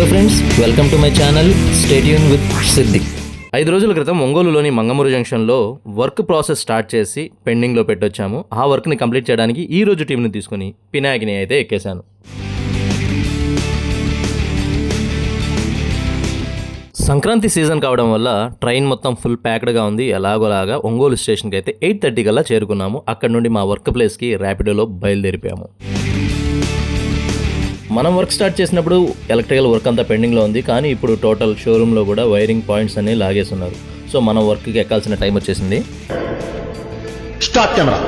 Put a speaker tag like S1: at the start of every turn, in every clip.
S1: Hello friends, welcome to my channel. Stay tune with Siddiq. 5 రోజుల క్రితం ఒంగోలులోని మంగమూరు జంక్షన్లో వర్క్ ప్రాసెస్ స్టార్ట్ చేసి పెండింగ్లో పెట్టొచ్చాము. ఆ వర్క్ని కంప్లీట్ చేయడానికి ఈ రోజు టీంని తీసుకుని పినాకిని అయితే ఎక్కేశాను. సంక్రాంతి సీజన్ కావడం వల్ల ట్రైన్ మొత్తం ఫుల్ ప్యాక్డ్గా ఉంది. ఎలాగోలాగా ఒంగోలు స్టేషన్కి అయితే 8:30 కల్లా చేరుకున్నాము. అక్కడ నుండి మా వర్క్ ప్లేస్కి ర్యాపిడోలో బయలుదేరిపోయాము. మనం వర్క్ స్టార్ట్ చేసినప్పుడు ఎలక్ట్రికల్ వర్క్ అంతా పెండింగ్లో ఉంది, కానీ ఇప్పుడు టోటల్ షోరూంలో కూడా వైరింగ్ పాయింట్స్ అన్ని లాగేస్తున్నారు. సో మనం వర్క్కి ఎక్కాల్సిన టైం వచ్చేసింది.
S2: Start camera.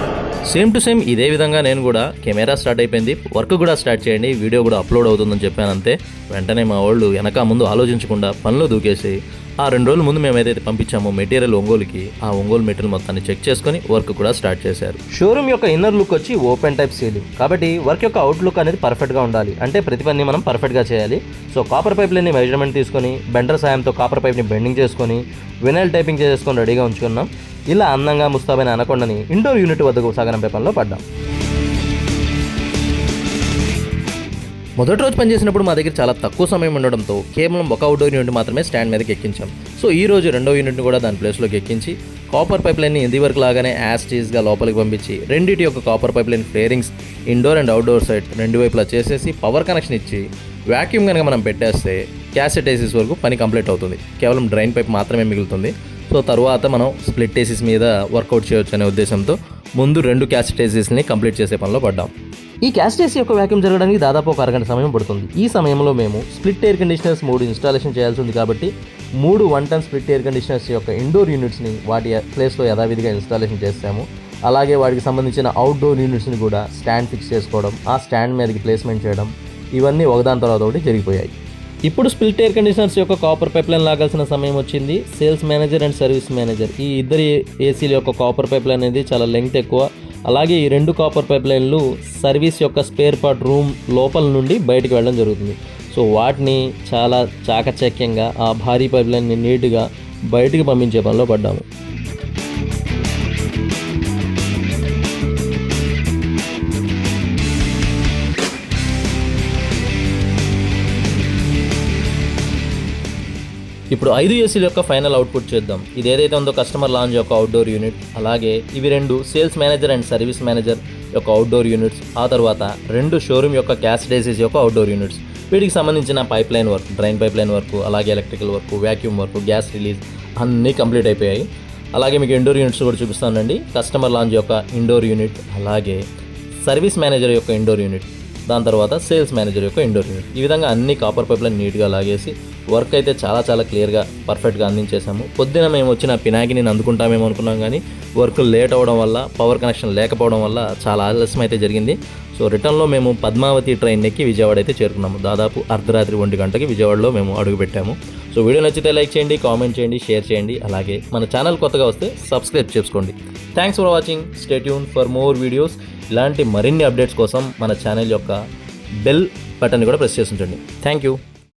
S1: Same to same ఇదే విధంగా నేను కూడా కెమెరా స్టార్ట్ అయిపోయింది, వర్క్ కూడా స్టార్ట్ చేయండి, వీడియో కూడా అప్లోడ్ అవుతుందని చెప్పాను. అంతే, వెంటనే మా వాళ్ళు వెనక ముందు ఆలోచించకుండా పనిలో దూకేసి ఆ 2 రోజుల ముందు మేము ఏదైతే పంపించామో మెటీరియల్ ఒంగోలుకి, ఆ ఒంగోలు మెటీరియల్ మొత్తాన్ని చెక్ చేసుకొని వర్క్ కూడా స్టార్ట్ చేశారు. షోరూమ్ యొక్క ఇన్నర్ లుక్ వచ్చి ఓపెన్ టైప్ సీలింగ్, కాబట్టి వర్క్ యొక్క అవుట్ లుక్ అనేది పర్ఫెక్ట్గా ఉండాలి. అంటే ప్రతి పని మనం పర్ఫెక్ట్గా చేయాలి. సో కాపర్ పైప్లన్నీ మెజర్మెంట్ తీసుకొని బెండర్ సాయంతో కాపర్ పైప్ని బెండింగ్ చేసుకొని వినైల్ టైపింగ్ చేసుకొని రెడీగా ఉంచుకున్నాం. ఇలా అందంగా ముస్తాబైన అనకొండని ఇండోర్ యూనిట్ వద్దకు సాగనంపే పనిలో పడ్డాం. మొదటి రోజు పనిచేసినప్పుడు మా దగ్గర చాలా తక్కువ సమయం ఉండడంతో కేవలం ఒక అవుట్డోర్ యూనిట్ మాత్రమే స్టాండ్ మీదకి ఎక్కించాం. సో ఈ రోజు రెండో యూనిట్ని కూడా దాని ప్లేస్లోకి ఎక్కించి కాపర్ పైప్ లైన్ని ఇంది వరకు లాగానే యాస్టీస్గా లోపలికి పంపించి రెండింటి యొక్క copper pipe line flarings indoor and outdoor side 2 వైపులా చేసేసి పవర్ కనెక్షన్ ఇచ్చి వ్యాక్యూమ్ కనుక మనం పెట్టేస్తే క్యాసెట్ ఏసీస్ వరకు పని కంప్లీట్ అవుతుంది. కేవలం డ్రైన్ పైప్ మాత్రమే మిగులుతుంది. సో తర్వాత మనం స్ప్లిట్ ఏసీస్ మీద వర్కౌట్ చేయొచ్చు అనే ఉద్దేశంతో ముందు 2 క్యాసెట్ ఏసీస్ని కంప్లీట్ చేసే పనిలో పడ్డాం. ఈ క్యాసెట్ ఏసీ యొక్క వ్యాక్యూమ్ జరగడానికి దాదాపు ఒక అరగంట సమయం పడుతుంది. ఈ సమయంలో మేము స్ప్లిట్ ఎయిర్ కండిషనర్స్ 3 ఇన్స్టాలేషన్ చేయాల్సి ఉంది, కాబట్టి 3 1 టన్ స్ప్లిట్ ఎయిర్ కండిషనర్స్ యొక్క ఇండోర్ యూనిట్స్ని వాటి ప్లేస్లో యథావిధిగా ఇన్స్టాలేషన్ చేస్తాము. అలాగే వాటికి సంబంధించిన అవుట్డోర్ యూనిట్స్ని కూడా స్టాండ్ ఫిక్స్ చేసుకోవడం, ఆ స్టాండ్ మీదకి ప్లేస్మెంట్ చేయడం, ఇవన్నీ ఒకదాని తర్వాత ఒకటి జరిగిపోయాయి. ఇప్పుడు స్ప్లిట్ ఎయిర్ కండిషనర్స్ యొక్క కాపర్ పైప్ లైన్ లాగాల్సిన సమయం వచ్చింది. Sales manager and service manager ఈ ఇద్దరి ఏసీల యొక్క కాపర్ పైప్ లైన్ అనేది చాలా లెంగ్త్ ఎక్కువ. అలాగే ఈ 2 కాపర్ పైప్ లైన్లు సర్వీస్ యొక్క స్పేర్ పార్ట్ రూమ్ లోపల నుండి బయటకు వెళ్ళడం జరుగుతుంది. సో వాటిని చాలా చాకచక్యంగా ఆ భారీ పైప్ లైన్ని నీట్గా బయటికి పంపించే పనిలో పడ్డాము. ఇప్పుడు 5 ఏసీల యొక్క ఫైనల్ అవుట్పుట్ చేద్దాం. ఇది ఏదైతే ఉందో కస్టమర్ లాంజ్ యొక్క అవుట్డోర్ యూనిట్, అలాగే ఇవి 2 sales manager and service manager యొక్క అవుట్డోర్ యూనిట్స్, ఆ తర్వాత 2 షోరూమ్ యొక్క క్యాసెట్ ఏసీస్ యొక్క అవుట్డోర్ యూనిట్స్. వీటికి సంబంధించిన pipe line work, drain pipe line work, అలాగే electrical work, vacuum work, gas release అన్నీ కంప్లీట్ అయిపోయాయి. అలాగే మీకు ఇండోర్ యూనిట్స్ కూడా చూపిస్తానండి. కస్టమర్ లాంజ్ యొక్క ఇండోర్ యూనిట్, అలాగే సర్వీస్ మేనేజర్ యొక్క ఇండోర్ యూనిట్, దాని తర్వాత సేల్స్ మేనేజర్ యొక్క ఇండోర్ యూనిట్. ఈ విధంగా అన్ని కాపర్ పైప్ లైన్ నీట్గా లాగేసి వర్క్ అయితే చాలా క్లియర్గా పర్ఫెక్ట్గా అందించేసాము. పొద్దున మేము వచ్చిన పినాకిని అందుకుంటామేమో అనుకున్నాం, కానీ వర్క్ లేట్ అవ్వడం వల్ల, పవర్ కనెక్షన్ లేకపోవడం వల్ల చాలా ఆలస్యం అయితే జరిగింది. సో రిటర్న్లో మేము పద్మావతి ట్రైన్ ఎక్కి విజయవాడ అయితే చేరుకున్నాము. దాదాపు అర్ధరాత్రి 1 గంటకి విజయవాడలో మేము అడుగుపెట్టాము. సో వీడియో నచ్చితే లైక్ చేయండి, కామెంట్ చేయండి, షేర్ చేయండి. అలాగే మన ఛానల్ కొత్తగా వస్తే సబ్స్క్రైబ్ చేసుకోండి. Thanks for watching. Stay tune for more videos. ఇలాంటి మరిన్ని అప్డేట్స్ కోసం మన ఛానల్ యొక్క బెల్ బటన్ని కూడా ప్రెస్ చేసి ఉంచండి. Thank you.